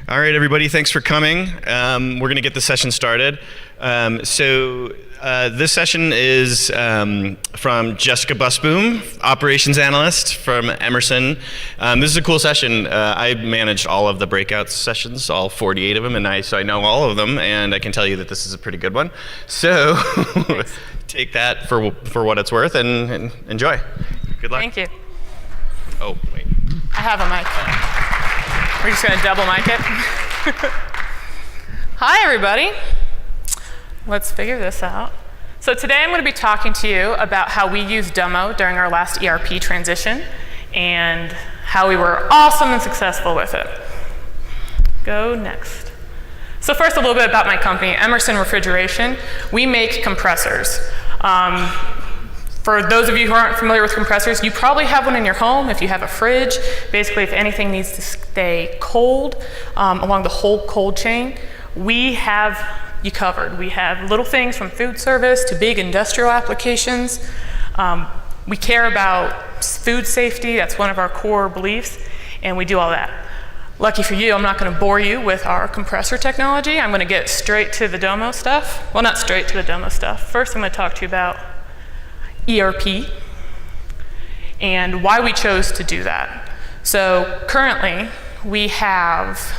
All right, everybody, thanks for coming. We're going to get the session started. This session is from Jessica Busboom, Operations Analyst from Emerson. This is a cool session. I managed all of the breakout sessions, all 48 of them, and so I know all of them, and I can tell you that this is a pretty good one. So take that for what it's worth and enjoy. Good luck. Thank you. Oh, wait. I have a mic. We're just going to double mic it. Hi, everybody. Let's figure this out. So today I'm going to be talking to you about how we used Domo during our last ERP transition and how we were awesome and successful with it. Go next. So first, a little bit about my company, Emerson Refrigeration. We make compressors. For those of you who aren't familiar with compressors, you probably have one in your home if you have a fridge. Basically, if anything needs to stay cold along the whole cold chain, we have you covered. We have little things from food service to big industrial applications. We care about food safety. That's one of our core beliefs, and we do all that. Lucky for you, I'm not going to bore you with our compressor technology. I'm going to get straight to the Domo stuff. Well, not straight to the Domo stuff. First, I'm going to talk to you about ERP and why we chose to do that. So currently, we have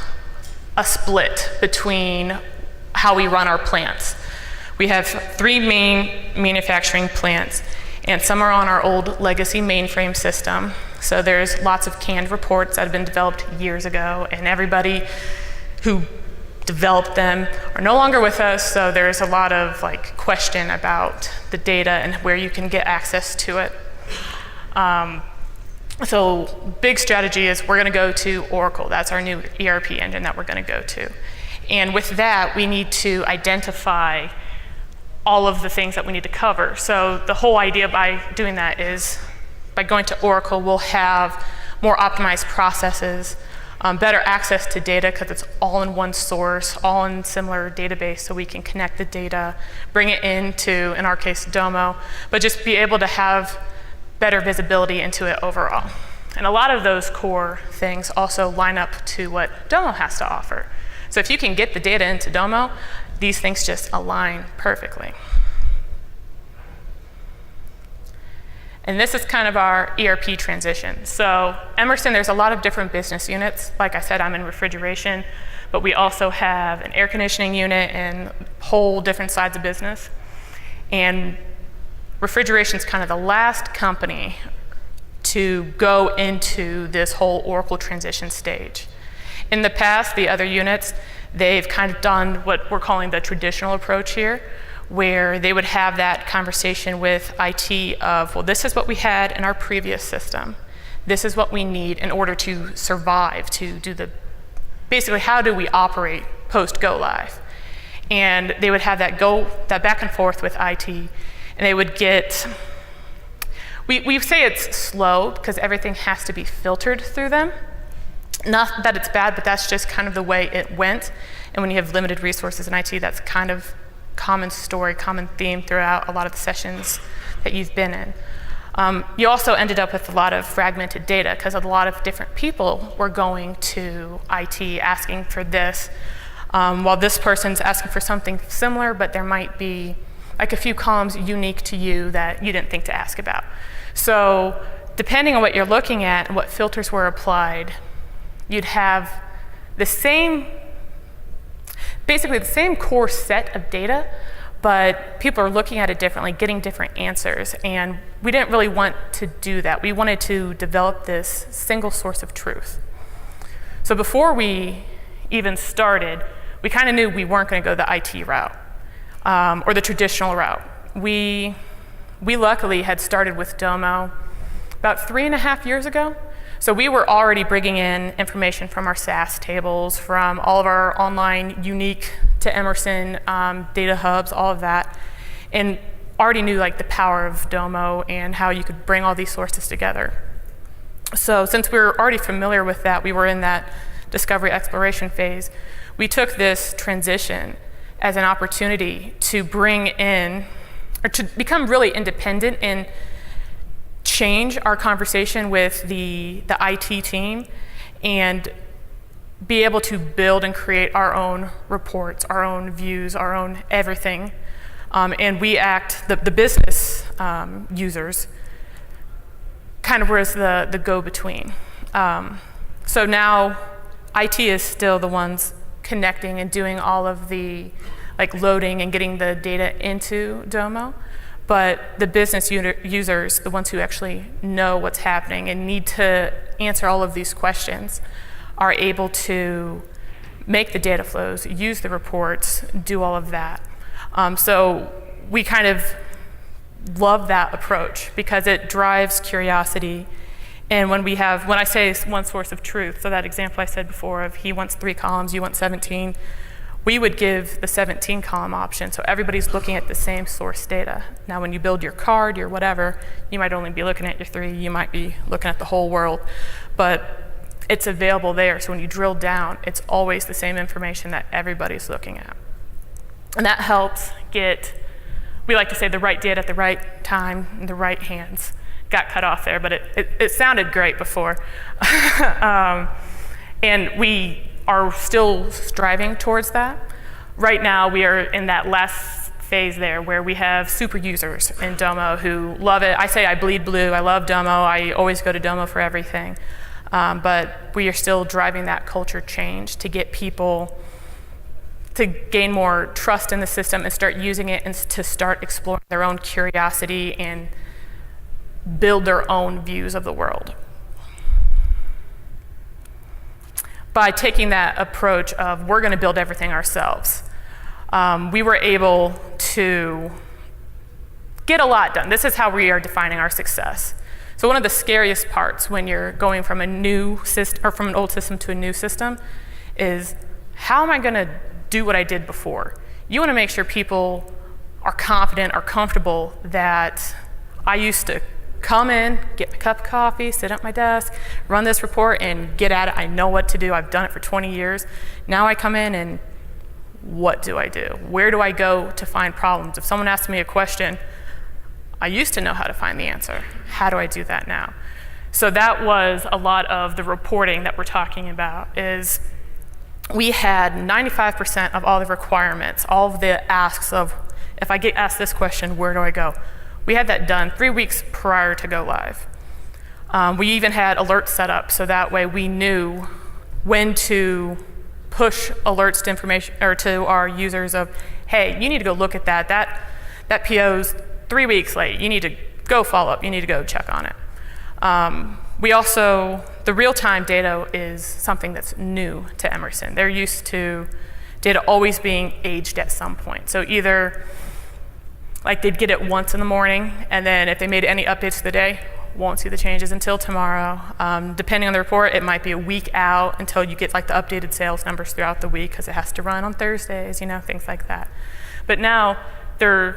a split between how we run our plants. We have 3 main manufacturing plants, and some are on our old legacy mainframe system. So there's lots of canned reports that have been developed years ago, and everybody who developed them are no longer with us, so there's a lot of question about the data and where you can get access to it. So big strategy is we're going to go to Oracle. That's our new ERP engine that we're going to go to. And with that, we need to identify all of the things that we need to cover. So the whole idea by doing that is by going to Oracle, we'll have more optimized processes, better access to data because it's all in one source, all in similar database, so we can connect the data, bring it into, in our case, Domo, but just be able to have better visibility into it overall. And a lot of those core things also line up to what Domo has to offer. So if you can get the data into Domo, these things just align perfectly. And this is kind of our ERP transition. So Emerson, there's a lot of different business units. Like I said, I'm in refrigeration, but we also have an air conditioning unit and whole different sides of business. And refrigeration is kind of the last company to go into this whole Oracle transition stage. In the past, the other units, they've kind of done what we're calling the traditional approach here, where they would have that conversation with IT of, well, this is what we had in our previous system. This is what we need in order to survive, to do basically how do we operate post go live. And they would have that back and forth with IT, and they would get, we say it's slow because everything has to be filtered through them. Not that it's bad, but that's just kind of the way it went. And when you have limited resources in IT, that's kind of common story, common theme throughout a lot of the sessions that you've been in. You also ended up with a lot of fragmented data because a lot of different people were going to IT asking for this, while this person's asking for something similar, but there might be a few columns unique to you that you didn't think to ask about. So depending on what you're looking at and what filters were applied, you'd have basically the same core set of data, but people are looking at it differently, getting different answers, and we didn't really want to do that. We wanted to develop this single source of truth. So before we even started, we kind of knew we weren't going to go the IT route or the traditional route. We luckily had started with Domo about 3.5 years ago. So we were already bringing in information from our SAS tables, from all of our online unique to Emerson data hubs, all of that, and already knew the power of Domo and how you could bring all these sources together. So since we were already familiar with that, we were in that discovery exploration phase, we took this transition as an opportunity to bring in, or to become really independent and change our conversation with the IT team and be able to build and create our own reports, our own views, our own everything. And we act, the business users, kind of were as the go-between. So now IT is still the ones connecting and doing all of the loading and getting the data into Domo, but the business users, the ones who actually know what's happening and need to answer all of these questions, are able to make the data flows, use the reports, do all of that. So we kind of love that approach because it drives curiosity. And when I say one source of truth, so that example I said before of he wants 3 columns, you want 17, we would give the 17 column option so everybody's looking at the same source data. Now when you build your card, your whatever, you might only be looking at your 3, you might be looking at the whole world, but it's available there. So when you drill down, it's always the same information that everybody's looking at. And that helps get, we like to say, the right data at the right time in the right hands. Got cut off there, but it sounded great before. And we are still striving towards that. Right now, we are in that last phase there where we have super users in Domo who love it. I say I bleed blue, I love Domo, I always go to Domo for everything. But we are still driving that culture change to get people to gain more trust in the system and start using it and to start exploring their own curiosity and build their own views of the world. By taking that approach of we're going to build everything ourselves, we were able to get a lot done. This is how we are defining our success. So one of the scariest parts when you're going from a new system or from an old system to a new system is how am I going to do what I did before? You want to make sure people are confident, are comfortable that I used to come in, get my cup of coffee, sit at my desk, run this report, and get at it. I know what to do. I've done it for 20 years. Now I come in and what do I do? Where do I go to find problems? If someone asks me a question, I used to know how to find the answer. How do I do that now? So that was a lot of the reporting that we're talking about is we had 95% of all the requirements, all of the asks of, if I get asked this question, where do I go? We had that done 3 weeks prior to go live. We even had alerts set up so that way we knew when to push alerts to information or to our users of, hey, you need to go look at that. That PO's 3 weeks late. You need to go follow up. You need to go check on it. We also, the real-time data is something that's new to Emerson. They're used to data always being aged at some point. So either they'd get it once in the morning, and then if they made any updates to the day, won't see the changes until tomorrow. Depending on the report, it might be a week out until you get the updated sales numbers throughout the week because it has to run on Thursdays, things like that. But now they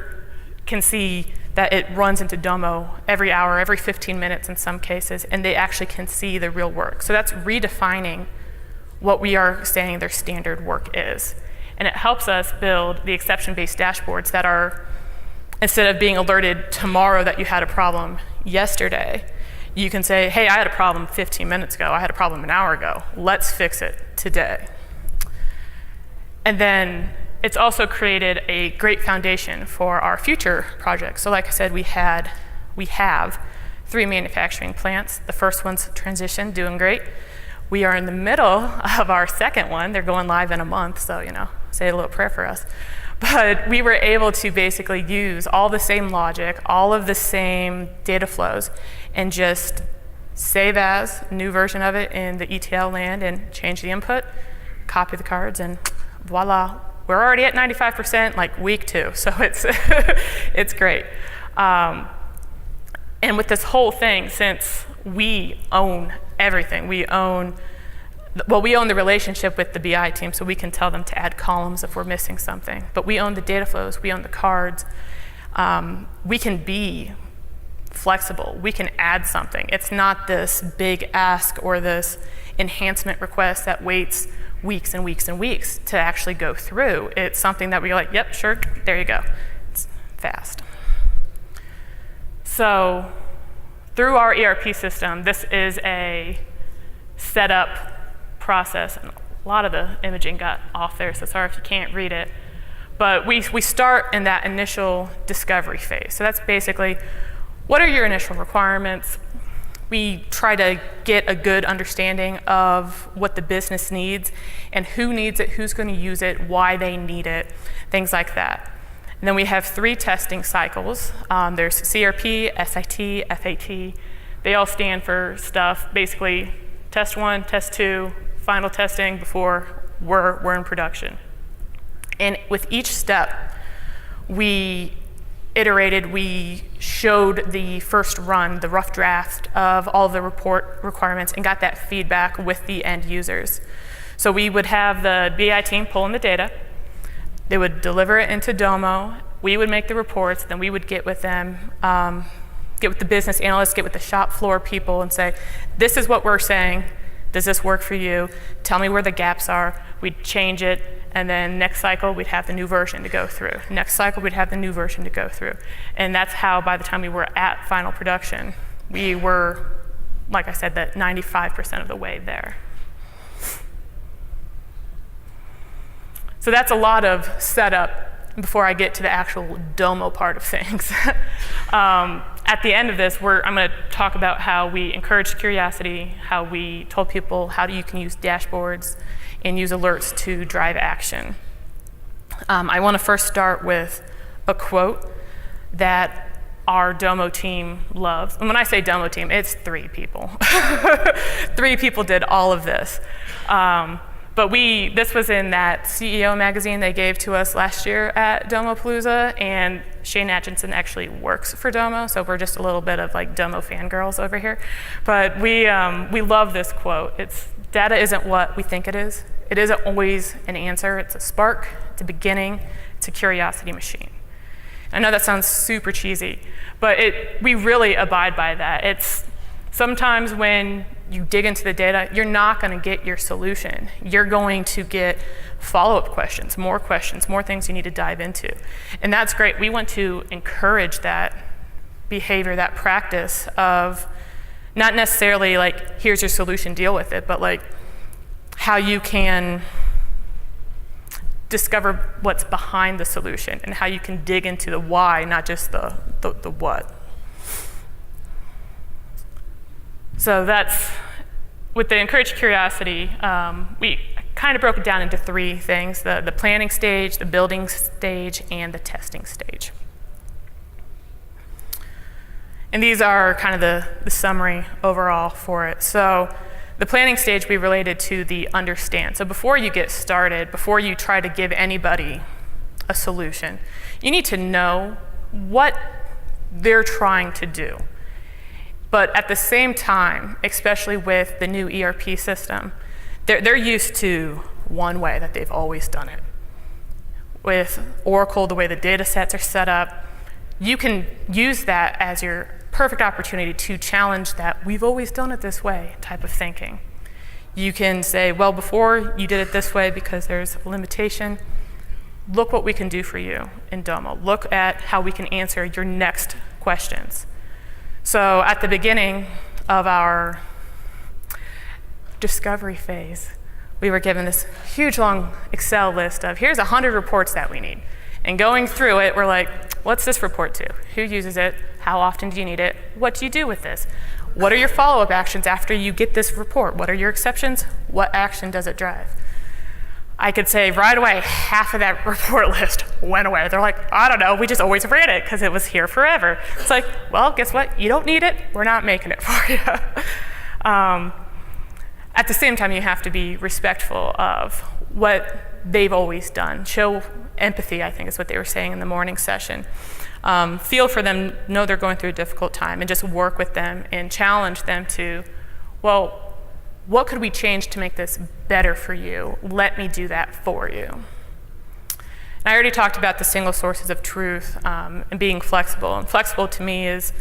can see that it runs into Domo every hour, every 15 minutes in some cases, and they actually can see the real work. So that's redefining what we are saying their standard work is. And it helps us build the exception-based dashboards that are, instead of being alerted tomorrow that you had a problem yesterday, you can say, hey, I had a problem 15 minutes ago, I had a problem an hour ago, let's fix it today. And then it's also created a great foundation for our future projects. So like I said, we have 3 manufacturing plants. The first one's transition, doing great. We are in the middle of our second one. They're going live in a month, so say a little prayer for us. But we were able to basically use all the same logic, all of the same data flows, and just save as, new version of it in the ETL land and change the input, copy the cards, and voila. We're already at 95% week 2, so it's great. And with this whole thing, since we own everything, we own the relationship with the BI team, so we can tell them to add columns if we're missing something. But we own the data flows, we own the cards. We can be flexible, we can add something. It's not this big ask or this enhancement request that waits weeks and weeks and weeks to actually go through. It's something that we're like, yep, sure, there you go. It's fast. So through our ERP system, this is a setup process. A lot of the imaging got off there, so sorry if you can't read it. But we start in that initial discovery phase. So that's basically, what are your initial requirements? We try to get a good understanding of what the business needs and who needs it, who's going to use it, why they need it, things like that. And then we have 3 testing cycles. There's CRP, SIT, FAT. They all stand for stuff, basically test 1, test 2, final testing before we're in production. And with each step, we iterated, we showed the first run, the rough draft of all the report requirements and got that feedback with the end users. So we would have the BI team pull in the data. They would deliver it into Domo. We would make the reports, then we would get with them, get with the business analysts, get with the shop floor people and say, this is what we're saying. Does this work for you? Tell me where the gaps are. We'd change it, and then next cycle, we'd have the new version to go through. Next cycle, we'd have the new version to go through. And that's how, by the time we were at final production, we were, like I said, that 95% of the way there. So that's a lot of setup before I get to the actual Domo part of things. At the end of this, I'm going to talk about how we encouraged curiosity, how we told people how you can use dashboards and use alerts to drive action. I want to first start with a quote that our Domo team loves. And when I say Domo team, it's 3 people. 3 people did all of this. But this was in that CEO magazine they gave to us last year at Domopalooza, and Shane Atchison actually works for Domo, so we're just a little bit of like Domo fangirls over here. But we love this quote. It's, data isn't what we think it is. It isn't always an answer. It's a spark, it's a beginning, it's a curiosity machine. I know that sounds super cheesy, but we really abide by that. It's sometimes when you dig into the data, you're not going to get your solution. You're going to get follow-up questions, more things you need to dive into. And that's great. We want to encourage that behavior, that practice of not necessarily like, here's your solution, deal with it, but like how you can discover what's behind the solution and how you can dig into the why, not just the what. So that's, with the encouraged curiosity, we kind of broke it down into 3 things, the planning stage, the building stage, and the testing stage. And these are kind of the summary overall for it. So the planning stage we related to the understand. So before you get started, before you try to give anybody a solution, you need to know what they're trying to do. But at the same time, especially with the new ERP system, they're used to one way that they've always done it. With Oracle, the way the data sets are set up, you can use that as your perfect opportunity to challenge that we've always done it this way type of thinking. You can say, well, before you did it this way because there's a limitation, look what we can do for you in Domo. Look at how we can answer your next questions. So at the beginning of our discovery phase, we were given this huge long Excel list of here's 100 reports that we need. And going through it, we're like, what's this report to? Who uses it? How often do you need it? What do you do with this? What are your follow-up actions after you get this report? What are your exceptions? What action does it drive? I could say right away, half of that report list went away. They're like, I don't know, we just always ran it because it was here forever. It's like, well, guess what? You don't need it. We're not making it for you. At the same time, you have to be respectful of what they've always done. Show empathy, I think is what they were saying in the morning session. Feel for them, know they're going through a difficult time, and just work with them and challenge them to, well, what could we change to make this better for you? Let me do that for you. And I already talked about the single sources of truth and being flexible. And flexible to me is,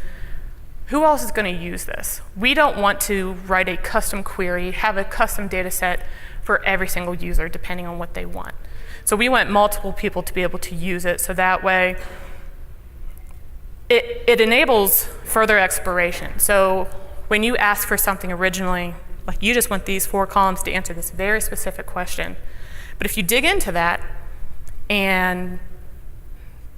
who else is going to use this? We don't want to write a custom query, have a custom data set for every single user depending on what they want. So we want multiple people to be able to use it so that way it enables further exploration. So when you ask for something originally, Like, you just want these 4 columns to answer this very specific question. But if you dig into that and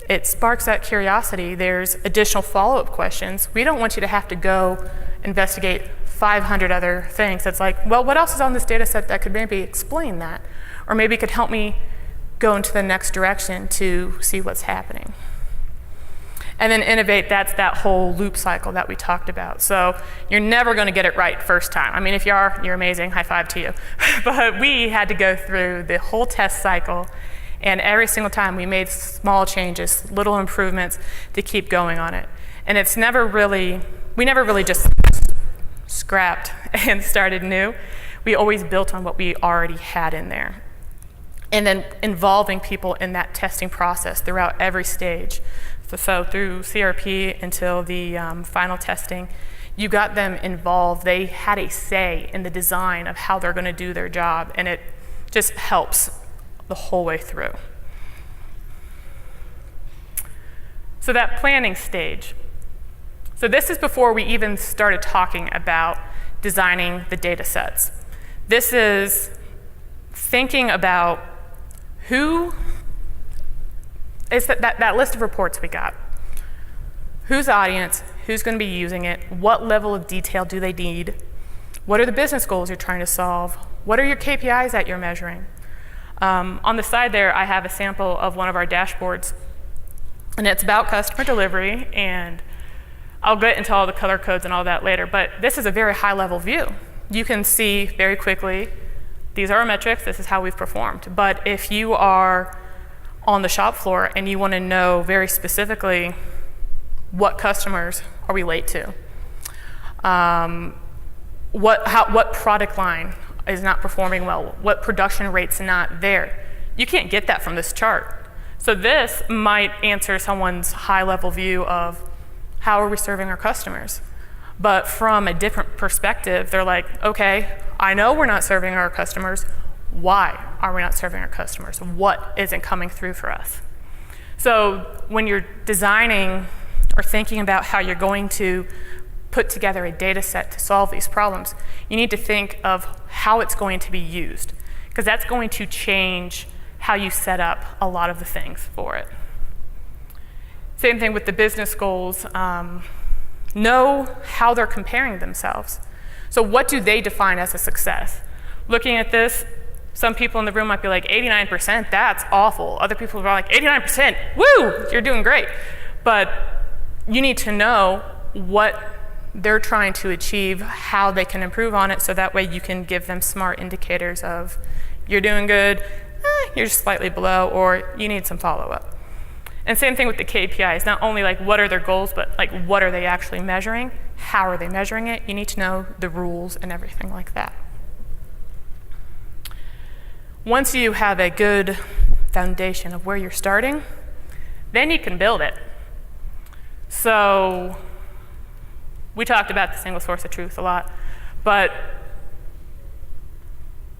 it sparks that curiosity, there's additional follow-up questions. We don't want you to have to go investigate 500 other things. It's like, well, what else is on this data set that could maybe explain that? Or maybe could help me go into the next direction to see what's happening. And then Innovate, that's that whole loop cycle that we talked about. So you're never going to get it right first time. I mean, if you are, you're amazing, high five to you. But we had to go through the whole test cycle, and every single time we made small changes, little improvements to keep going on it. And it's never really, we never really just scrapped and started new. We always built on what we already had in there. And then involving people in that testing process throughout every stage. So through CRP until the final testing, you got them involved. They had a say in the design of how they're going to do their job, and it just helps the whole way through. So that planning stage. So this is before we even started talking about designing the data sets. This is thinking about who is that list of reports we got. Whose audience, who's going to be using it, what level of detail do they need, what are the business goals you're trying to solve, what are your KPIs that you're measuring. On the side there, I have a sample of one of our dashboards, and it's about customer delivery, and I'll get into all the color codes and all that later, but this is a very high-level view. You can see very quickly, these are our metrics, this is how we've performed. But if you are on the shop floor and you want to know very specifically what customers are we late to, what product line is not performing well, what production rate's not there, you can't get that from this chart. So this might answer someone's high-level view of how are we serving our customers. But from a different perspective, they're like, okay, I know we're not serving our customers. Why are we not serving our customers? What isn't coming through for us? So when you're designing or thinking about how you're going to put together a data set to solve these problems, you need to think of how it's going to be used, because that's going to change how you set up a lot of the things for it. Same thing with the business goals. Know how they're comparing themselves. So what do they define as a success? Looking at this, some people in the room might be like, 89%, that's awful. Other people are like, 89%, woo, you're doing great. But you need to know what they're trying to achieve, how they can improve on it, so that way you can give them smart indicators of, you're doing good, you're just slightly below, or you need some follow-up. And same thing with the KPIs, not only like what are their goals, but like what are they actually measuring? How are they measuring it? You need to know the rules and everything like that. Once you have a good foundation of where you're starting, then you can build it. So we talked about the single source of truth a lot, but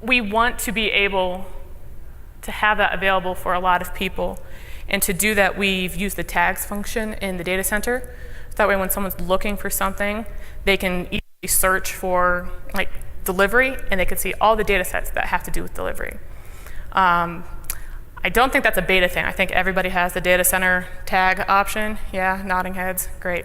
we want to be able to have that available for a lot of people. And to do that, we've used the tags function in the data center. That way when someone's looking for something, they can easily search for like delivery, and they can see all the data sets that have to do with delivery. I don't think that's a beta thing. I think everybody has the data center tag option. Yeah, nodding heads, great.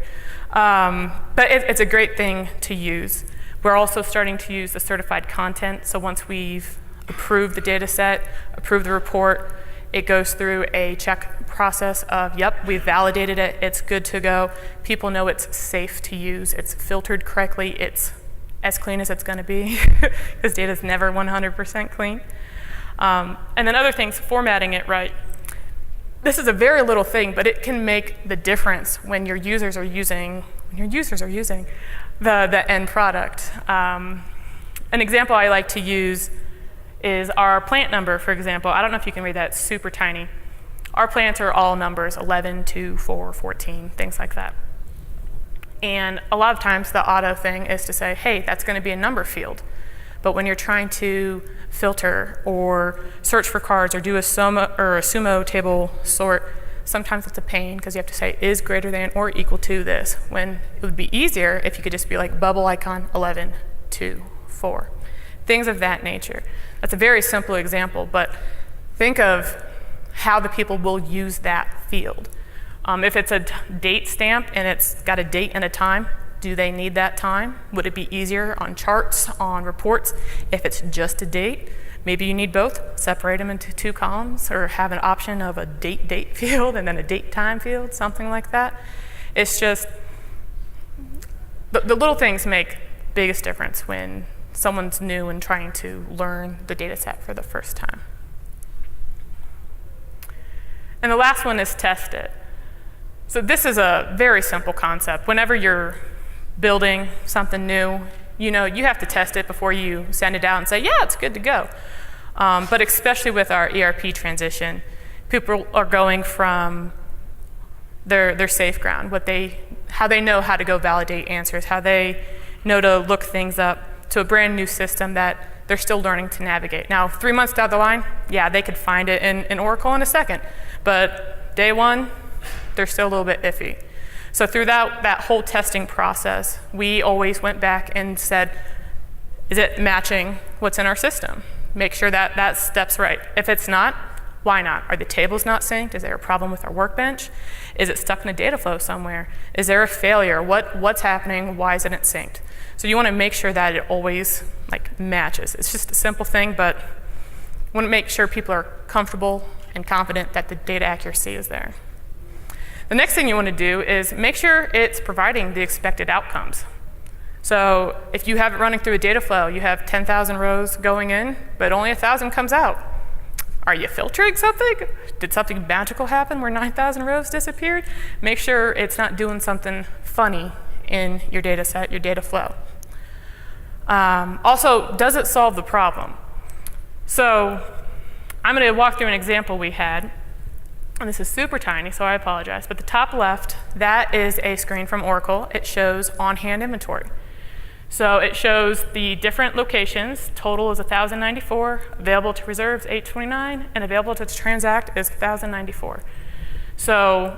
But it's a great thing to use. We're also starting to use the certified content. So once we've approved the data set, approved the report, it goes through a check process of, yep, we've validated it, it's good to go. People know it's safe to use, it's filtered correctly, it's as clean as it's going to be, because data is never 100% clean. And then other things, formatting it right. This is a very little thing, but it can make the difference when your users are using the end product. An example I like to use is our plant number, for example. I don't know if you can read that, it's super tiny. Our plants are all numbers, 11, 2, 4, 14, things like that. And a lot of times the auto thing is to say, hey, that's going to be a number field. But when you're trying to filter or search for cards or do a sumo table sort, sometimes it's a pain because you have to say is greater than or equal to this, when it would be easier if you could just be like bubble icon 11, 2, for. Things of that nature. That's a very simple example, but think of how the people will use that field. If it's a date stamp and it's got a date and a time, do they need that time? Would it be easier on charts, on reports, if it's just a date? Maybe you need both, separate them into 2 columns, or have an option of a date field and then a date time field, something like that. It's just, the little things make biggest difference when someone's new and trying to learn the data set for the first time. And the last one is test it. So this is a very simple concept. Whenever you're building something new, you have to test it before you send it out and say, yeah, it's good to go. But especially with our ERP transition, people are going from their safe ground, how they know how to go validate answers, how they know to look things up, to a brand new system that they're still learning to navigate. Now, 3 months down the line, yeah, they could find it in Oracle in a second, but day one, they're still a little bit iffy. So through that whole testing process, we always went back and said, is it matching what's in our system? Make sure that step's right. If it's not, why not? Are the tables not synced? Is there a problem with our workbench? Is it stuck in a data flow somewhere? Is there a failure? What's happening? Why isn't it synced? So you want to make sure that it always matches. It's just a simple thing, but you want to make sure people are comfortable and confident that the data accuracy is there. The next thing you want to do is make sure it's providing the expected outcomes. So if you have it running through a data flow, you have 10,000 rows going in, but only 1,000 comes out. Are you filtering something? Did something magical happen where 9,000 rows disappeared? Make sure it's not doing something funny in your data set, your data flow. Also, does it solve the problem? So I'm going to walk through an example we had. And this is super tiny, so I apologize. But the top left, that is a screen from Oracle. It shows on-hand inventory. So it shows the different locations. Total is 1,094. Available to reserves, 829. And available to transact is 1,094. So,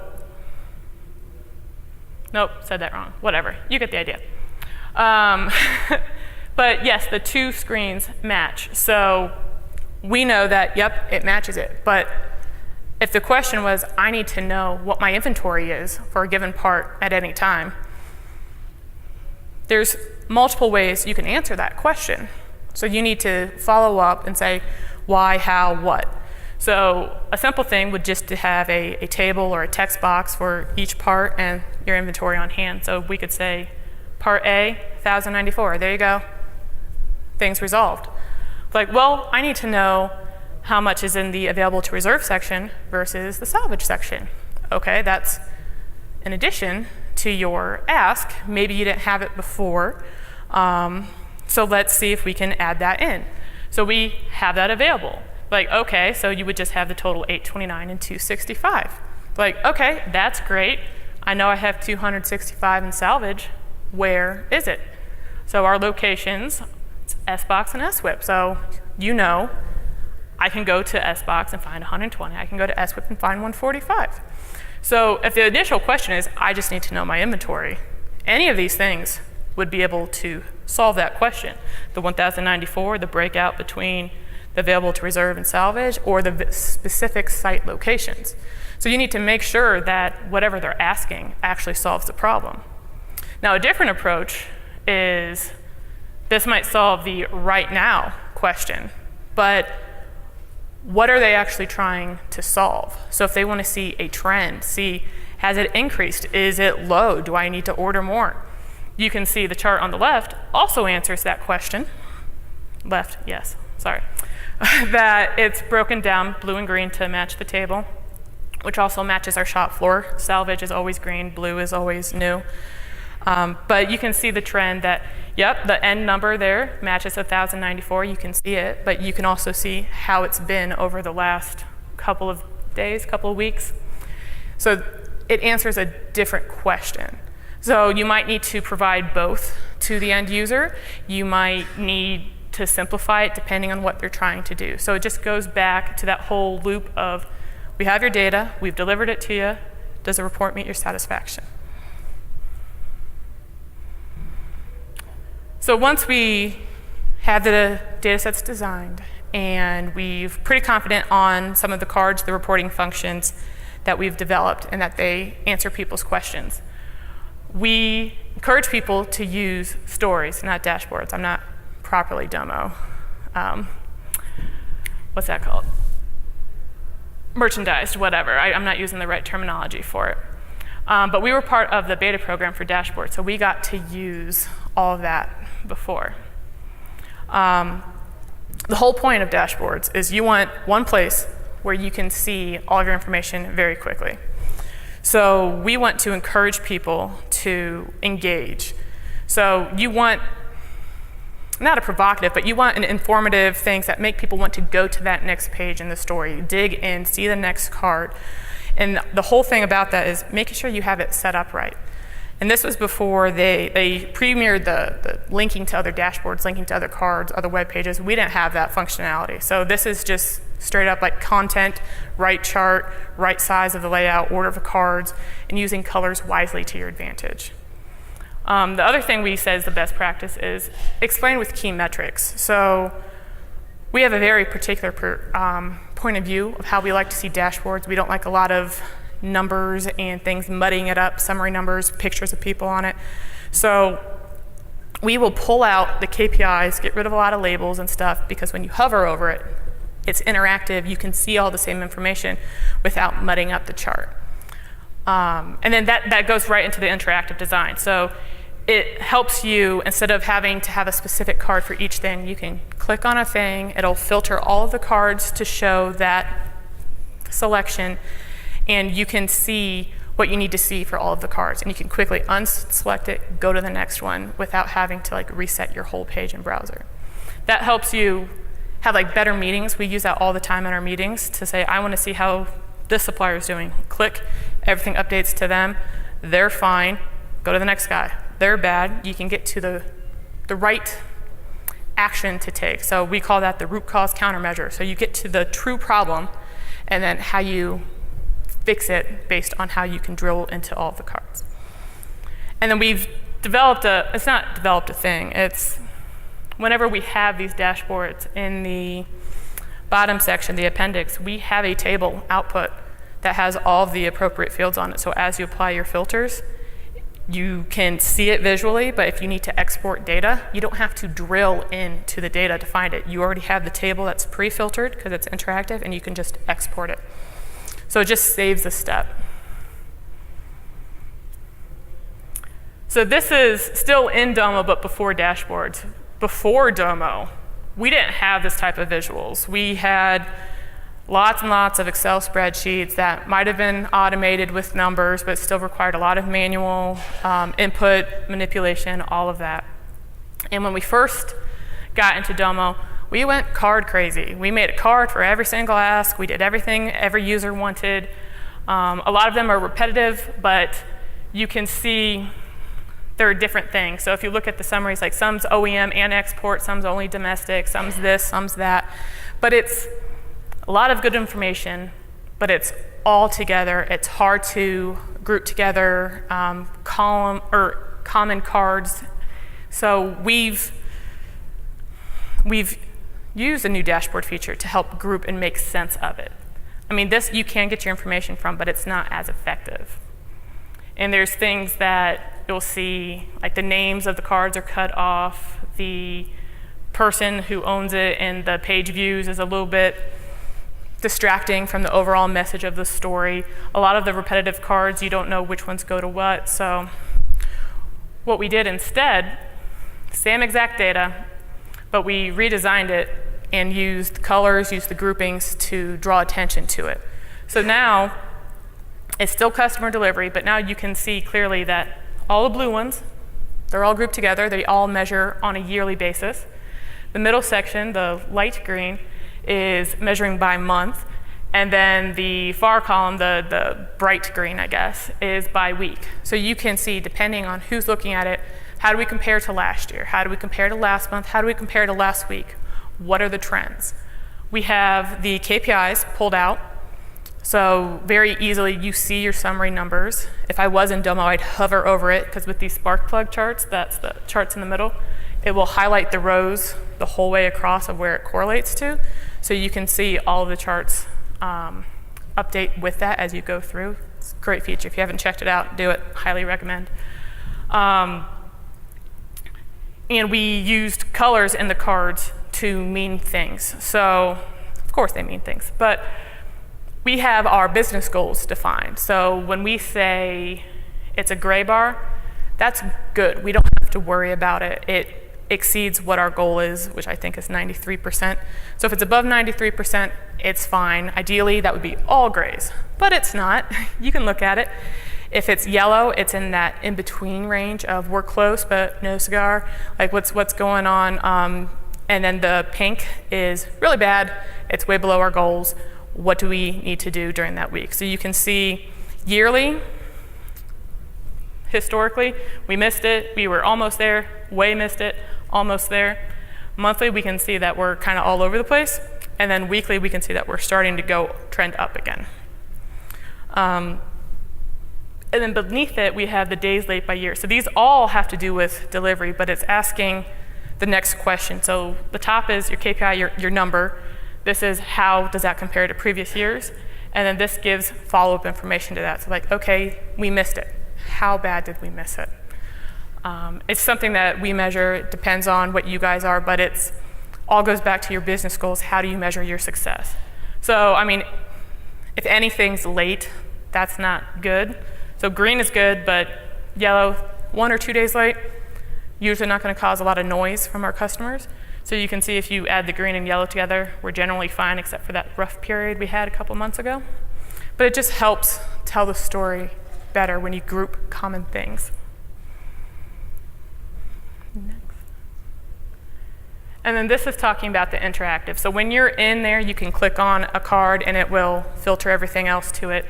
nope, said that wrong. Whatever. You get the idea. But yes, the 2 screens match. So we know that, yep, it matches it. But if the question was, I need to know what my inventory is for a given part at any time, there's multiple ways you can answer that question. So you need to follow up and say, why, how, what. So a simple thing would just to have a table or a text box for each part and your inventory on hand. So we could say, part A, 1,094, there you go. Things resolved. Well, I need to know how much is in the available to reserve section versus the salvage section. Okay, that's in addition to your ask. Maybe you didn't have it before, so let's see if we can add that in. So we have that available. Okay, so you would just have the total 829 and 265. Okay, that's great. I know I have 265 in salvage. Where is it? So our locations, it's SBox and SWIP. So I can go to SBox and find 120. I can go to SWIP and find 145. So if the initial question is, I just need to know my inventory, any of these things would be able to solve that question. The 1,094, the breakout between the available to reserve and salvage, or the specific site locations. So you need to make sure that whatever they're asking actually solves the problem. Now, a different approach is, this might solve the right now question, but what are they actually trying to solve? So if they want to see a trend, see, has it increased? Is it low? Do I need to order more? You can see the chart on the left also answers that question. Left, yes, sorry. That it's broken down blue and green to match the table, which also matches our shop floor. Salvage is always green, blue is always new. But you can see the trend that, yep, the end number there matches 1,094. You can see it, but you can also see how it's been over the last couple of days, couple of weeks. So it answers a different question. So you might need to provide both to the end user. You might need to simplify it depending on what they're trying to do. So it just goes back to that whole loop of, we have your data, we've delivered it to you, does the report meet your satisfaction? So once we have the data sets designed, and we're pretty confident on some of the cards, the reporting functions that we've developed, and that they answer people's questions. We encourage people to use stories, not dashboards. I'm not properly Domo. What's that called? Merchandised, whatever. I'm not using the right terminology for it. But we were part of the beta program for dashboards, so we got to use all of that before. The whole point of dashboards is you want one place where you can see all of your information very quickly. So we want to encourage people to engage. So you want, not a provocative, but you want an informative things that make people want to go to that next page in the story, dig in, see the next card. And the whole thing about that is making sure you have it set up right. And this was before they premiered the linking to other dashboards, linking to other cards, other web pages. We didn't have that functionality. So this is just straight up like content, right chart, right size of the layout, order of the cards, and using colors wisely to your advantage. The other thing we say is the best practice is explain with key metrics. So we have a very particular point of view of how we like to see dashboards. We don't like a lot of numbers and things muddying it up, summary numbers, pictures of people on it. So we will pull out the KPIs, get rid of a lot of labels and stuff, because when you hover over it, it's interactive. You can see all the same information without mudding up the chart. And then that goes right into the interactive design. So it helps you, instead of having to have a specific card for each thing, you can click on a thing, it'll filter all of the cards to show that selection, and you can see what you need to see for all of the cards. And you can quickly unselect it, go to the next one without having to like reset your whole page in browser. That helps you have like better meetings. We use that all the time in our meetings to say, I want to see how this supplier is doing. Click, everything updates to them. They're fine, go to the next guy. They're bad, you can get to the right action to take. So we call that the root cause countermeasure. So you get to the true problem and then how you fix it based on how you can drill into all of the cards. And then we've developed it's not developed a thing, it's whenever we have these dashboards in the bottom section, the appendix, we have a table output that has all of the appropriate fields on it. So as you apply your filters, you can see it visually, but if you need to export data, you don't have to drill into the data to find it. You already have the table that's pre-filtered because it's interactive, and you can just export it. So it just saves a step. So this is still in Domo, but before dashboards. Before Domo, we didn't have this type of visuals. We had lots and lots of Excel spreadsheets that might have been automated with numbers, but still required a lot of manual input, manipulation, all of that. And when we first got into Domo, we went card crazy. We made a card for every single ask. We did everything every user wanted. A lot of them are repetitive, but you can see there are different things. So if you look at the summaries, like some's OEM and export, some's only domestic, some's this, some's that. But it's a lot of good information, but it's all together. It's hard to group together column or common cards. So we've used a new dashboard feature to help group and make sense of it. I mean, this you can get your information from, but it's not as effective. And there's things that you'll see, like the names of the cards are cut off, the person who owns it and the page views is a little bit distracting from the overall message of the story. A lot of the repetitive cards, you don't know which ones go to what. So what we did instead, same exact data, but we redesigned it and used colors, used the groupings to draw attention to it. So now it's still customer delivery, but now you can see clearly that all the blue ones, they're all grouped together. They all measure on a yearly basis. The middle section, the light green, is measuring by month. And then the far column, the bright green, I guess, is by week. So you can see, depending on who's looking at it, how do we compare to last year? How do we compare to last month? How do we compare to last week? What are the trends? We have the KPIs pulled out. So very easily you see your summary numbers. If I was in Domo, I'd hover over it, because with these spark plug charts, that's the charts in the middle, It will highlight the rows the whole way across of where it correlates to, so you can see all of the charts update with that as you go through. It's a great feature. If you haven't checked it out, do it. Highly recommend. And we used colors in the cards to mean things. So, of course they mean things, but we have our business goals defined. So when we say it's a gray bar, that's good. We don't have to worry about it. It exceeds what our goal is, which I think is 93%. So if it's above 93%, it's fine. Ideally, that would be all grays, but it's not. You can look at it. If it's yellow, it's in that in-between range of we're close, but no cigar, like what's going on. And then the pink is really bad. It's way below our goals. What do we need to do during that week? So you can see yearly, historically, we missed it. We were almost there, way missed it, almost there. Monthly, we can see that we're kind of all over the place. And then weekly, we can see that we're starting to go trend up again. And then beneath it, we have the days late by year. So these all have to do with delivery, but it's asking the next question. So the top is your KPI, your number. This is how does that compare to previous years? And then this gives follow-up information to that. So like, okay, we missed it. How bad did we miss it? It's something that we measure. It depends on what you guys are, but it's all goes back to your business goals. How do you measure your success? So, I mean, if anything's late, that's not good. So green is good, but yellow, 1 or 2 days late, usually not going to cause a lot of noise from our customers. So you can see if you add the green and yellow together, we're generally fine except for that rough period we had a couple months ago. But it just helps tell the story better when you group common things. Next. And then this is talking about the interactive. So when you're in there, you can click on a card and it will filter everything else to it.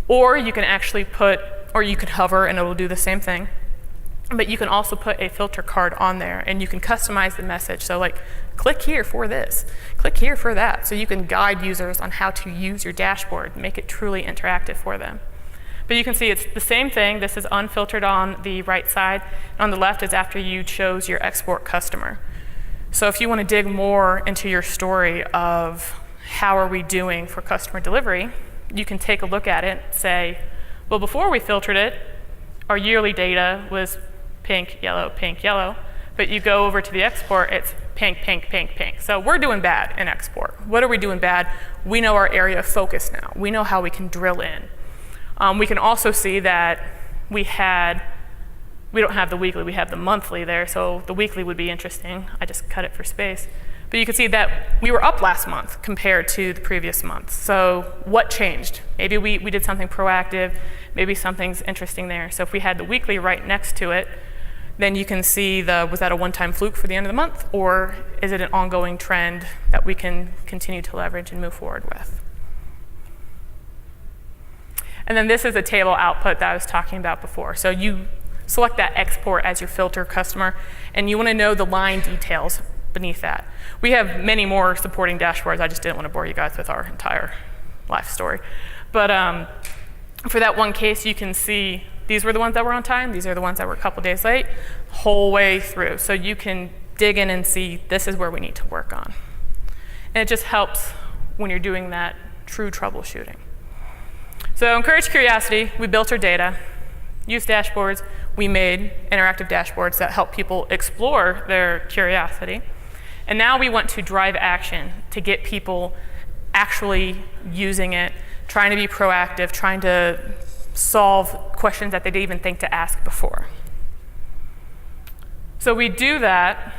Or you can actually you could hover and it will do the same thing. But you can also put a filter card on there and you can customize the message. So like, click here for this, click here for that. So you can guide users on how to use your dashboard, make it truly interactive for them. But you can see it's the same thing. This is unfiltered on the right side. And on the left is after you chose your export customer. So if you want to dig more into your story of how are we doing for customer delivery, you can take a look at it, say, well, before we filtered it, our yearly data was pink, yellow, but you go over to the export, it's pink, pink, pink, pink. So we're doing bad in export. What are we doing bad? We know our area of focus now. We know how we can drill in. We can also see that we don't have the weekly, we have the monthly there, so the weekly would be interesting. I just cut it for space. But you can see that we were up last month compared to the previous month. So what changed? Maybe we did something proactive, maybe something's interesting there. So if we had the weekly right next to it, then you can see was that a one-time fluke for the end of the month, or is it an ongoing trend that we can continue to leverage and move forward with? And then this is a table output that I was talking about before. So you select that export as your filter customer, and you want to know the line details beneath that. We have many more supporting dashboards. I just didn't want to bore you guys with our entire life story. But for that one case, you can see these were the ones that were on time. These are the ones that were a couple days late, whole way through. So you can dig in and see this is where we need to work on. And it just helps when you're doing that true troubleshooting. So encourage curiosity. We built our data, used dashboards. We made interactive dashboards that help people explore their curiosity. And now we want to drive action to get people actually using it, trying to be proactive, trying to solve questions that they didn't even think to ask before. So we do that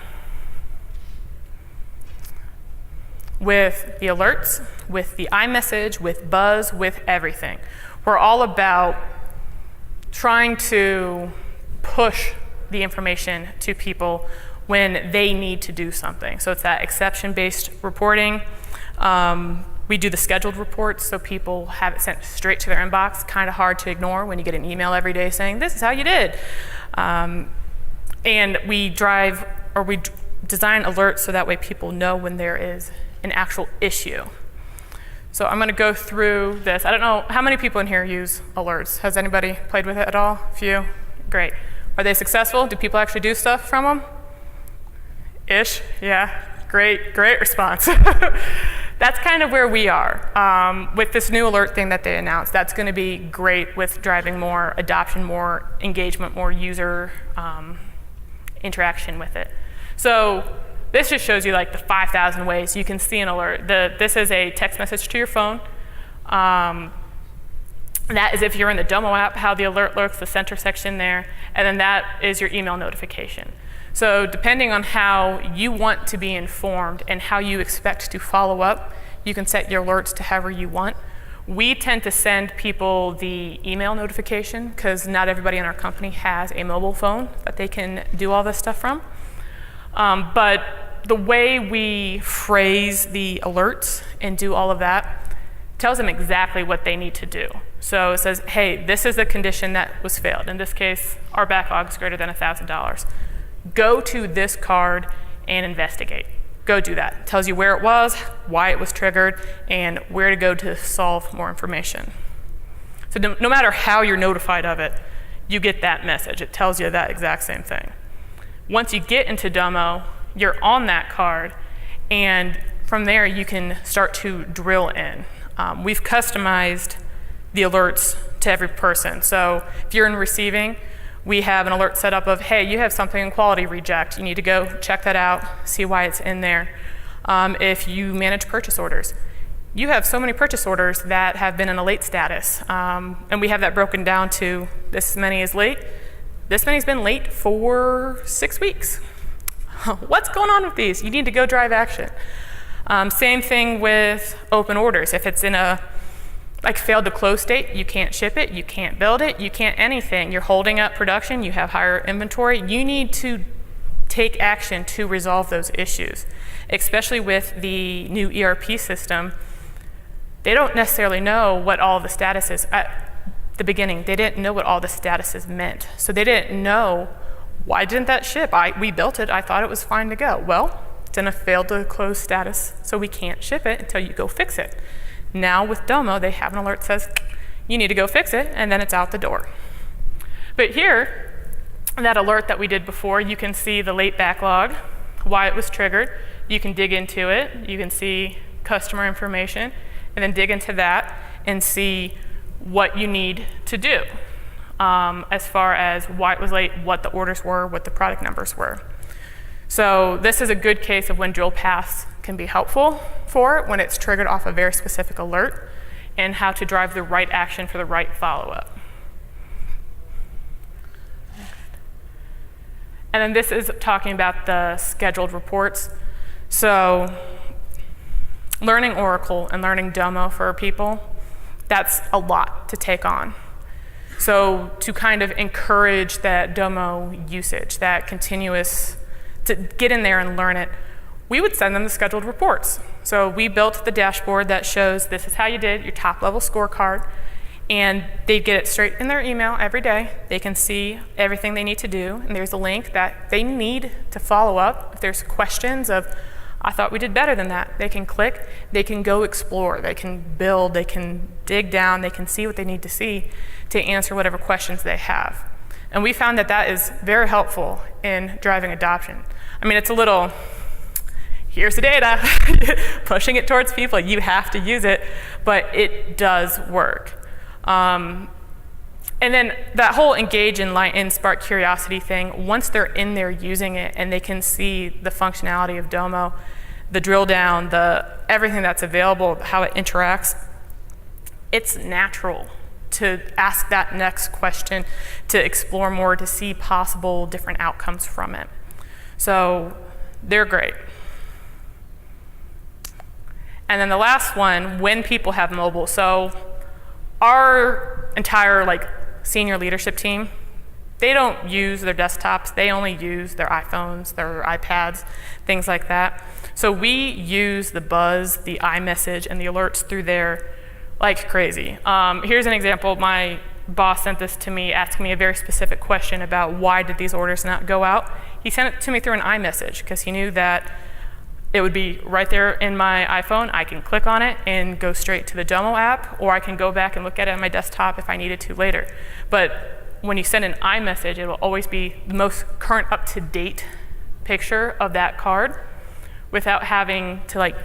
with the alerts, with the iMessage, with Buzz, with everything. We're all about trying to push the information to people when they need to do something. So it's that exception-based reporting. We do the scheduled reports, so people have it sent straight to their inbox. Kind of hard to ignore when you get an email every day saying, this is how you did. And we design alerts so that way people know when there is an actual issue. So I'm going to go through this. I don't know, how many people in here use alerts? Has anybody played with it at all? A few? Great. Are they successful? Do people actually do stuff from them? Ish, yeah, great response. That's kind of where we are. With this new alert thing that they announced, that's going to be great with driving more adoption, more engagement, more user interaction with it. So this just shows you like the 5,000 ways you can see an alert. This is a text message to your phone. That is if you're in the Domo app, how the alert looks, the center section there, and then that is your email notification. So depending on how you want to be informed and how you expect to follow up, you can set your alerts to however you want. We tend to send people the email notification because not everybody in our company has a mobile phone that they can do all this stuff from. But the way we phrase the alerts and do all of that tells them exactly what they need to do. So it says, hey, this is the condition that was failed. In this case, our backlog is greater than $1,000. Go to this card and investigate. Go do that. It tells you where it was, why it was triggered, and where to go to solve more information. So no matter how you're notified of it, you get that message. It tells you that exact same thing. Once you get into Domo, you're on that card, and from there you can start to drill in. We've customized the alerts to every person. So if you're in receiving, we have an alert set up of, hey, you have something in quality reject. You need to go check that out, see why it's in there. If you manage purchase orders, you have so many purchase orders that have been in a late status. And we have that broken down to this many is late. This many's been late for 6 weeks. What's going on with these? You need to go drive action. Same thing with open orders. If it's in a failed to close state, you can't ship it, you can't build it, you can't anything. You're holding up production, you have higher inventory. You need to take action to resolve those issues, especially with the new ERP system. They don't necessarily know what all the status is. At the beginning, they didn't know what all the statuses meant. So they didn't know, why didn't that ship? We built it, I thought it was fine to go. Well, it's in a failed to close status, so we can't ship it until you go fix it. Now with Domo, they have an alert that says, you need to go fix it, and then it's out the door. But here, that alert that we did before, you can see the late backlog, why it was triggered. You can dig into it. You can see customer information, and then dig into that and see what you need to do as far as why it was late, what the orders were, what the product numbers were. So this is a good case of when drill paths can be helpful for it, when it's triggered off a very specific alert, and how to drive the right action for the right follow-up. And then this is talking about the scheduled reports. So learning Oracle and learning Domo for people, that's a lot to take on. So to kind of encourage that Domo usage, that continuous, to get in there and learn it, we would send them the scheduled reports. So we built the dashboard that shows this is how you did, your top level scorecard, and they get it straight in their email every day. They can see everything they need to do, and there's a link that they need to follow up. If there's questions of, I thought we did better than that, they can click, they can go explore, they can build, they can dig down, they can see what they need to see to answer whatever questions they have. And we found that that is very helpful in driving adoption. I mean, it's a little, here's the data, pushing it towards people, you have to use it, but it does work. And then that whole engage and spark curiosity thing, once they're in there using it and they can see the functionality of Domo, the drill down, everything that's available, how it interacts, it's natural to ask that next question, to explore more, to see possible different outcomes from it. So they're great. And then the last one, when people have mobile. So our entire senior leadership team, they don't use their desktops, they only use their iPhones, their iPads, things like that. So we use the Buzz, the iMessage, and the alerts through there like crazy. Here's an example. My boss sent this to me, asking me a very specific question about why did these orders not go out. He sent it to me through an iMessage because he knew that it would be right there in my iPhone. I can click on it and go straight to the Domo app, or I can go back and look at it on my desktop if I needed to later. But when you send an iMessage, it will always be the most current, up-to-date picture of that card without having to like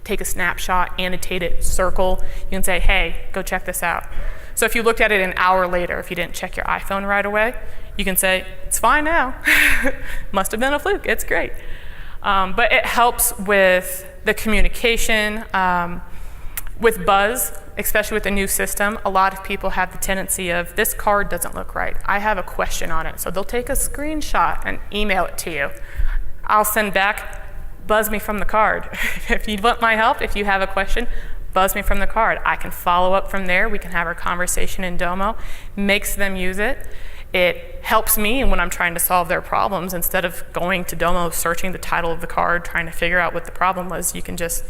take a snapshot, annotate it, circle. You can say, hey, go check this out. So if you looked at it an hour later, if you didn't check your iPhone right away, you can say, it's fine now. Must have been a fluke, it's great. But it helps with the communication. With Buzz, especially with the new system, a lot of people have the tendency of, this card doesn't look right. I have a question on it. So they'll take a screenshot and email it to you. I'll send back, buzz me from the card. If you want my help, if you have a question, buzz me from the card. I can follow up from there. We can have our conversation in Domo. Makes them use it. It helps me when I'm trying to solve their problems. Instead of going to Domo, searching the title of the card, trying to figure out what the problem was, you can just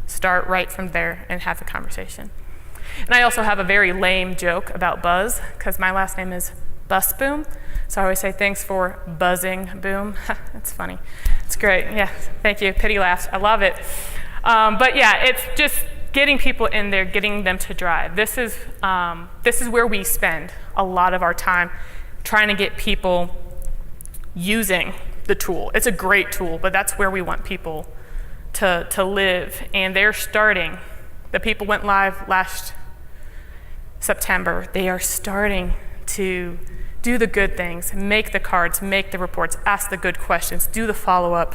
start right from there and have the conversation. And I also have a very lame joke about Buzz, because my last name is Busboom. So I always say, thanks for buzzing, boom. That's funny. It's great. Yeah, thank you. Pity laughs. I love it. But yeah, it's just getting people in there, getting them to drive. This is where we spend a lot of our time, trying to get people using the tool. It's a great tool, but that's where we want people to live. And they're starting. The people went live last September. They are starting to do the good things, make the cards, make the reports, ask the good questions, do the follow-up.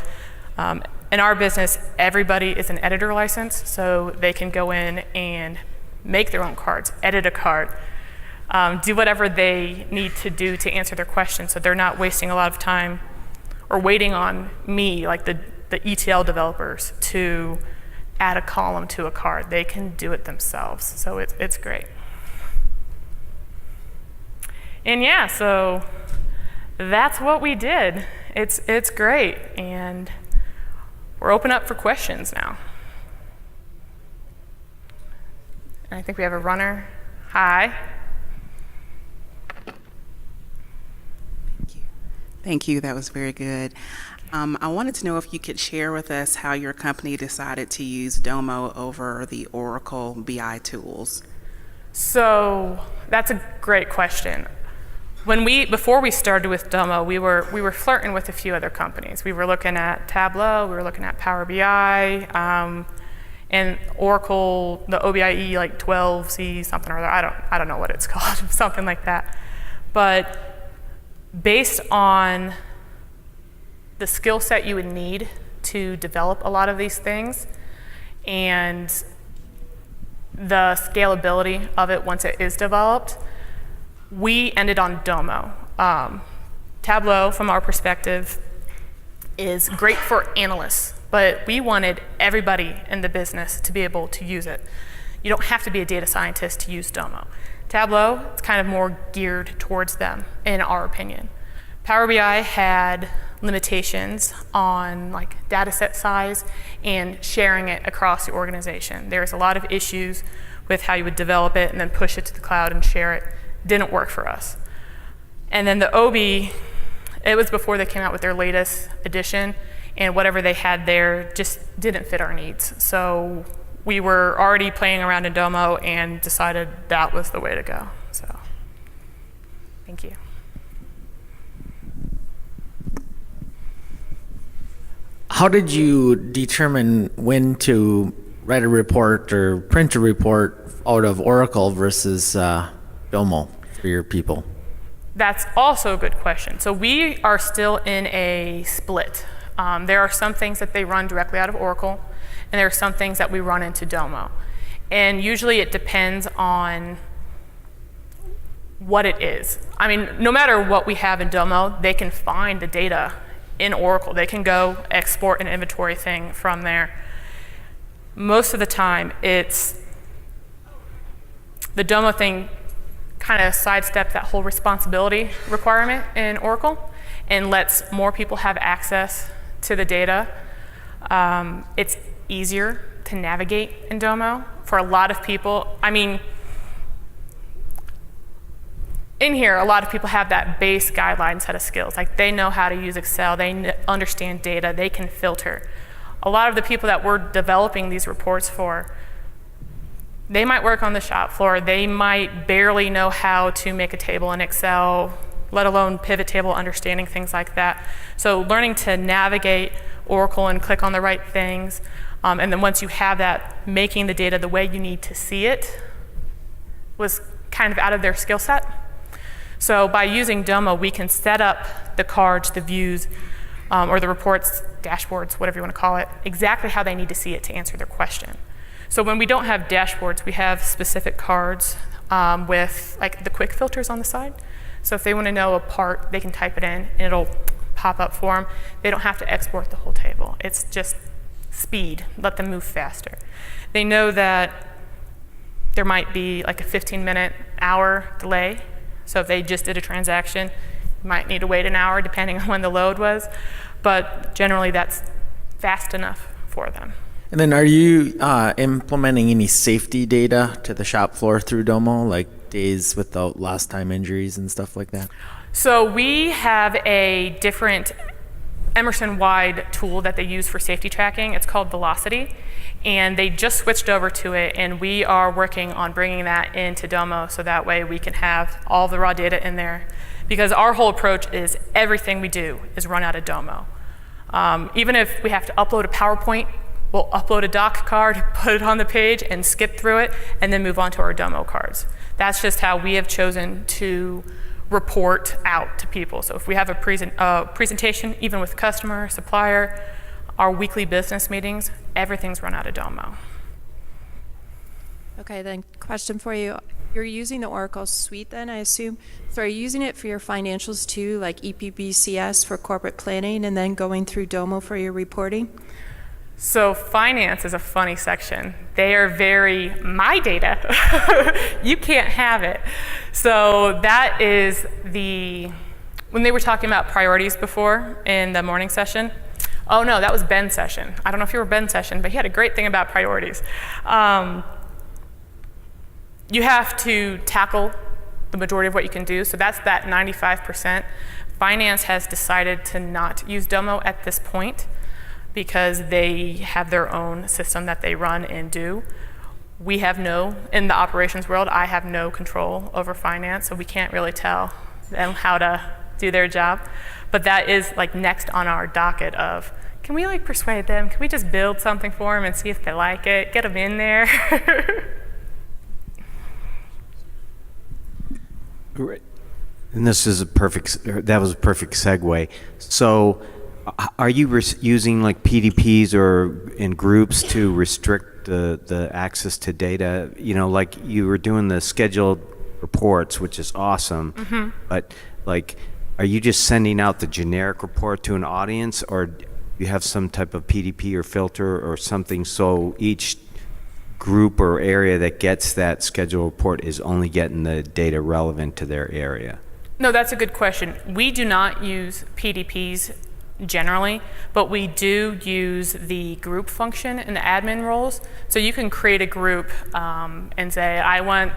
In our business, everybody is an editor license, so they can go in and make their own cards, edit a card, do whatever they need to do to answer their questions, so they're not wasting a lot of time or waiting on me, like the ETL developers, to add a column to a card. They can do it themselves, so it's great. And yeah, so that's what we did. It's great, and we're open up for questions now. And I think we have a runner. Hi. Thank you, that was very good. I wanted to know if you could share with us how your company decided to use Domo over the Oracle BI tools. So that's a great question. Before we started with Domo, we were flirting with a few other companies. We were looking at Tableau, we were looking at Power BI, and Oracle, the OBIE like 12C something or other. I don't know what it's called, something like that. But based on the skill set you would need to develop a lot of these things and the scalability of it once it is developed, we ended on Domo. Tableau, from our perspective, is great for analysts, but we wanted everybody in the business to be able to use it. You don't have to be a data scientist to use Domo. Tableau, it's kind of more geared towards them, in our opinion. Power BI had limitations on like data set size and sharing it across the organization. There's a lot of issues with how you would develop it and then push it to the cloud and share it. Didn't work for us. And then the OB, it was before they came out with their latest edition, and whatever they had there just didn't fit our needs. So we were already playing around in Domo and decided that was the way to go. So, thank you. How did you determine when to write a report or print a report out of Oracle versus Domo for your people? That's also a good question. So we are still in a split. There are some things that they run directly out of Oracle, and there are some things that we run into Domo. And usually it depends on what it is. I mean, no matter what we have in Domo, they can find the data in Oracle. They can go export an inventory thing from there. Most of the time, it's the Domo thing kind of sidesteps that whole responsibility requirement in Oracle and lets more people have access to the data. It's easier to navigate in Domo for a lot of people. I mean, in here, a lot of people have that base guideline set of skills. Like they know how to use Excel, they understand data, they can filter. A lot of the people that we're developing these reports for, they might work on the shop floor, they might barely know how to make a table in Excel let alone pivot table understanding, things like that. So learning to navigate Oracle and click on the right things, and then once you have that, making the data the way you need to see it was kind of out of their skill set. So by using Domo, we can set up the cards, the views, or the reports, dashboards, whatever you want to call it, exactly how they need to see it to answer their question. So when we don't have dashboards, we have specific cards with like the quick filters on the side. So if they want to know a part, they can type it in and it'll pop up for them. They don't have to export the whole table. It's just speed, let them move faster. They know that there might be like a 15-minute, hour delay. So if they just did a transaction, you might need to wait an hour depending on when the load was. But generally that's fast enough for them. And then are you implementing any safety data to the shop floor through Domo, like days without lost time injuries and stuff like that? So we have a different Emerson-wide tool that they use for safety tracking. It's called Velocity, and they just switched over to it, and we are working on bringing that into Domo so that way we can have all the raw data in there. Because our whole approach is everything we do is run out of Domo. Even if we have to upload a PowerPoint, we'll upload a doc card, put it on the page, and skip through it, and then move on to our Domo cards. That's just how we have chosen to report out to people. So if we have a presentation, even with customer, supplier, our weekly business meetings, everything's run out of Domo. Okay, then question for you. You're using the Oracle suite then, I assume. So are you using it for your financials too, like EPBCS for corporate planning, and then going through Domo for your reporting? So finance is a funny section. They are very, my data, you can't have it. So that is when they were talking about priorities before in the morning session, oh no, that was Ben's session. I don't know if you were Ben's session, but he had a great thing about priorities. You have to tackle the majority of what you can do, so that's that 95%. Finance has decided to not use Domo at this point, because they have their own system that they run and do. We have in the operations world, I have no control over finance, so we can't really tell them how to do their job. But that is like next on our docket of, can we like persuade them? Can we just build something for them and see if they like it? Get them in there. And this is that was a perfect segue. So are you using like PDPs or in groups to restrict the access to data? You know, like you were doing the scheduled reports, which is awesome, but like, are you just sending out the generic report to an audience, or do you have some type of PDP or filter or something so each group or area that gets that scheduled report is only getting the data relevant to their area? No, that's a good question. We do not use PDPs generally, but we do use the group function in the admin roles. So you can create a group and say, I want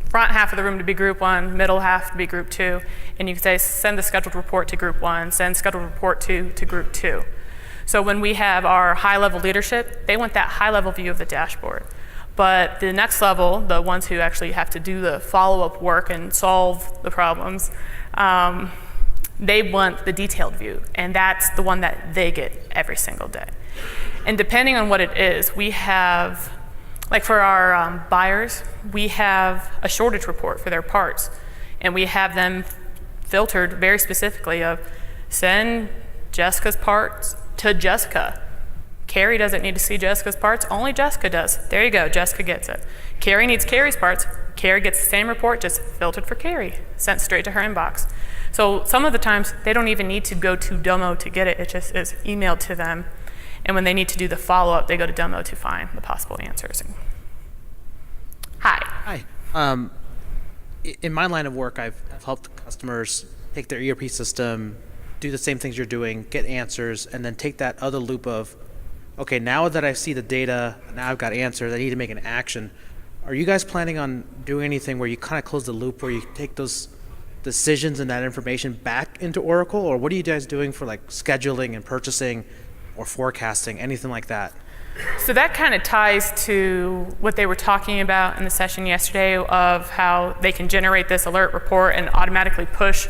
front half of the room to be group 1, middle half to be group 2, and you can say, send the scheduled report to group 1, send scheduled report to group 2. So when we have our high-level leadership, they want that high-level view of the dashboard. But the next level, the ones who actually have to do the follow-up work and solve the problems, they want the detailed view, and that's the one that they get every single day. And depending on what it is, we have, like for our buyers, we have a shortage report for their parts, and we have them filtered very specifically of send Jessica's parts to Jessica. Carrie doesn't need to see Jessica's parts, only Jessica does. There you go, Jessica gets it. Carrie needs Carrie's parts, Carrie gets the same report, just filtered for Carrie, sent straight to her inbox. So some of the times, they don't even need to go to Domo to get it, it just is emailed to them. And when they need to do the follow-up, they go to Domo to find the possible answers. Hi. Hi. In my line of work, I've helped customers take their ERP system, do the same things you're doing, get answers, and then take that other loop of, okay, now that I see the data, now I've got answers, I need to make an action. Are you guys planning on doing anything where you kind of close the loop, where you take those decisions and that information back into Oracle, or what are you guys doing for like scheduling and purchasing or forecasting, anything like that? So that kind of ties to what they were talking about in the session yesterday of how they can generate this alert report and automatically push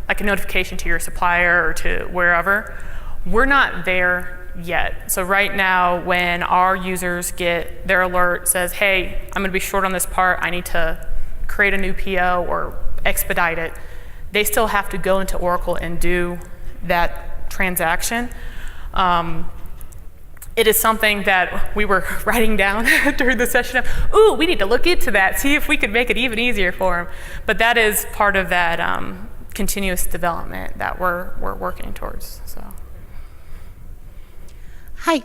like a notification to your supplier or to wherever. We're not there yet. So right now, when our users get their alert says, hey, I'm going to be short on this part, I need to create a new PO or expedite it, they still have to go into Oracle and do that transaction. It is something that we were writing down during the session of, ooh, we need to look into that, see if we could make it even easier for them. But that is part of that continuous development that we're working towards. So. Hi,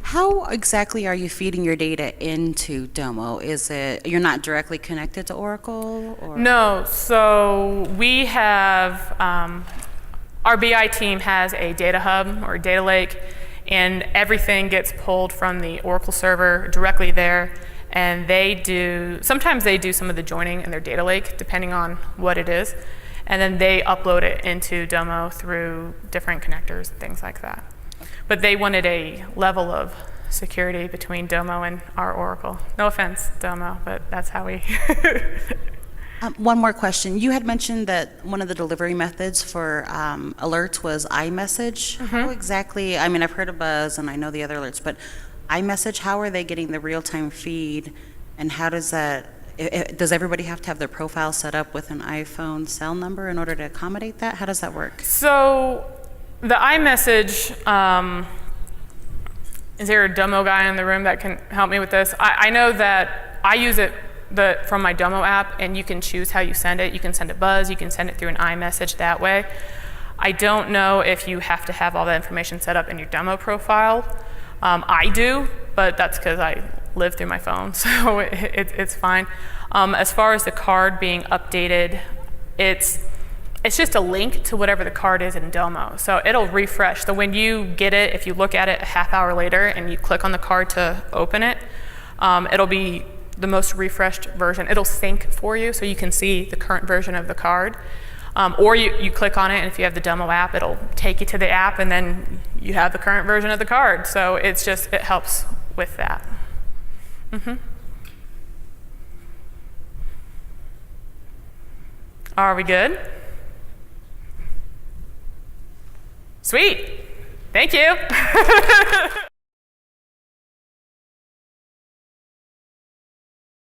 how exactly are you feeding your data into Domo? Is it, you're not directly connected to Oracle? Or? No, so we have, our BI team has a data hub or data lake, and everything gets pulled from the Oracle server directly there, and sometimes they do some of the joining in their data lake, depending on what it is, and then they upload it into Domo through different connectors and things like that. But they wanted a level of security between Domo and our Oracle. No offense, Domo, but that's how we... One more question. You had mentioned that one of the delivery methods for alerts was iMessage. How exactly, I mean, I've heard of Buzz and I know the other alerts, but iMessage, how are they getting the real-time feed, and how does that, does everybody have to have their profile set up with an iPhone cell number in order to accommodate that? How does that work? So the iMessage, is there a Domo guy in the room that can help me with this? I know that I use it from my Domo app, and you can choose how you send it. You can send it Buzz, you can send it through an iMessage that way. I don't know if you have to have all that information set up in your Domo profile. I do, but that's because I live through my phone, so it's fine. As far as the card being updated, it's just a link to whatever the card is in Domo. So it'll refresh. So when you get it, if you look at it a half hour later and you click on the card to open it, it'll be the most refreshed version. It'll sync for you so you can see the current version of the card. Or you click on it, and if you have the Domo app, it'll take you to the app, and then you have the current version of the card. So it helps with that. Are we good? Sweet. Thank you.